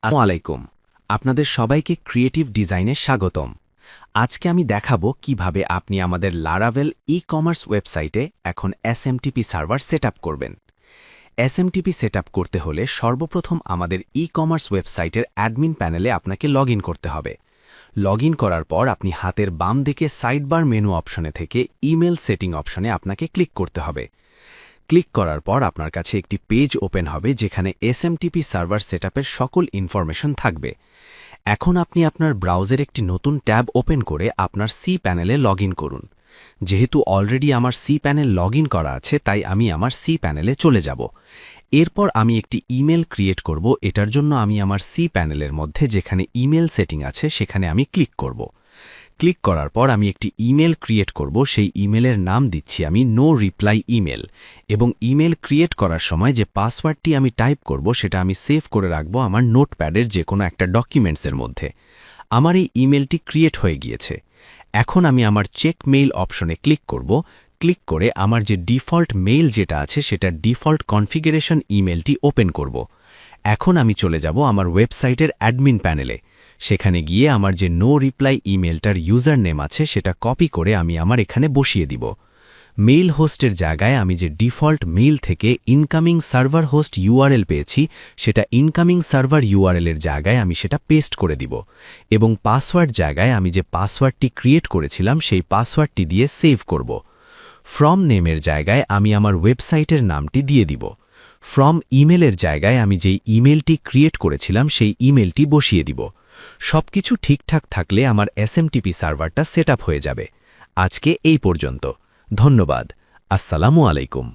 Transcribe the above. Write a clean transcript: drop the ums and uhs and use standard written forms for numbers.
আসসালামু আলাইকুম। আপনাদের সবাইকে ক্রিয়েটিভ ডিজাইনে স্বাগতম। আজকে আমি দেখাবো কিভাবে আপনি আমাদের লারাভেল ই-কমার্স ওয়েবসাইটে এখন এসএমটিপি সার্ভার সেটআপ করবেন। এসএমটিপি সেটআপ করতে হলে সর্বপ্রথম আমাদের ই-কমার্স ওয়েবসাইটের অ্যাডমিন প্যানেলে আপনাকে লগইন করতে হবে। লগইন করার পর আপনি হাতের বাম দিকে সাইডবার মেনু অপশনে থেকে ইমেল সেটিং অপশনে আপনাকে ক্লিক করতে হবে। ক্লিক করার পর আপনার কাছে একটি পেজ ওপেন হবে যেখানে এসএমটিপি সার্ভার সেটআপের সকল ইনফরমেশন থাকবে। এখন আপনি আপনার ব্রাউজার একটি নতুন ট্যাব ওপেন করে আপনার সি প্যানেলে লগইন করুন। যেহেতু অলরেডি আমার সি প্যানেল লগইন করা আছে তাই আমি আমার সি প্যানেলে চলে যাব। এরপর আমি একটি ইমেল ক্রিয়েট করব। এটার জন্য আমি আমার সি প্যানেলের মধ্যে যেখানে ইমেল সেটিং আছে সেখানে আমি ক্লিক করব। ক্লিক করার পর আমি একটি ইমেল ক্রিয়েট করব। সেই ইমেলের নাম দিচ্ছি আমি নো রিপ্লাই ইমেল এবং ইমেল ক্রিয়েট করার সময় যে পাসওয়ার্ডটি আমি টাইপ করব সেটা আমি সেভ করে রাখব আমার নোটপ্যাডের যে কোনো একটা ডকুমেন্টসের মধ্যে। আমার এই ইমেলটি ক্রিয়েট হয়ে গিয়েছে। এখন আমি আমার চেক মেইল অপশনে ক্লিক করব। ক্লিক করে আমার যে ডিফল্ট মেইল যেটা আছে সেটা ডিফল্ট কনফিগারেশন ইমেলটি ওপেন করব। এখন আমি চলে যাব আমার ওয়েবসাইটের অ্যাডমিন প্যানেলে। সেখানে গিয়ে আমার যে নো রিপ্লাই ইমেলটার ইউজার নেম আছে সেটা কপি করে আমি আমার এখানে বসিয়ে দিব। মেইল হোস্টের জায়গায় আমি যে ডিফল্ট মেইল থেকে ইনকামিং সার্ভার হোস্ট ইউআরএল পেয়েছি সেটা ইনকামিং সার্ভার ইউআরএলের জায়গায় আমি সেটা পেস্ট করে দিব এবং পাসওয়ার্ড জায়গায় আমি যে পাসওয়ার্ডটি ক্রিয়েট করেছিলাম সেই পাসওয়ার্ডটি দিয়ে সেভ করব। ফ্রম নেমের জায়গায় আমি আমার ওয়েবসাইটের নামটি দিয়ে দিব। ফ্রম ইমেলের জায়গায় আমি যেই ইমেলটি ক্রিয়েট করেছিলাম সেই ইমেলটি বসিয়ে দিব। সবকিছু ঠিকঠাক থাকলে আমার এসএমটিপি সার্ভারটা সেটআপ হয়ে যাবে। আজকে এই পর্যন্ত। ধন্যবাদ। আসসালামু আলাইকুম।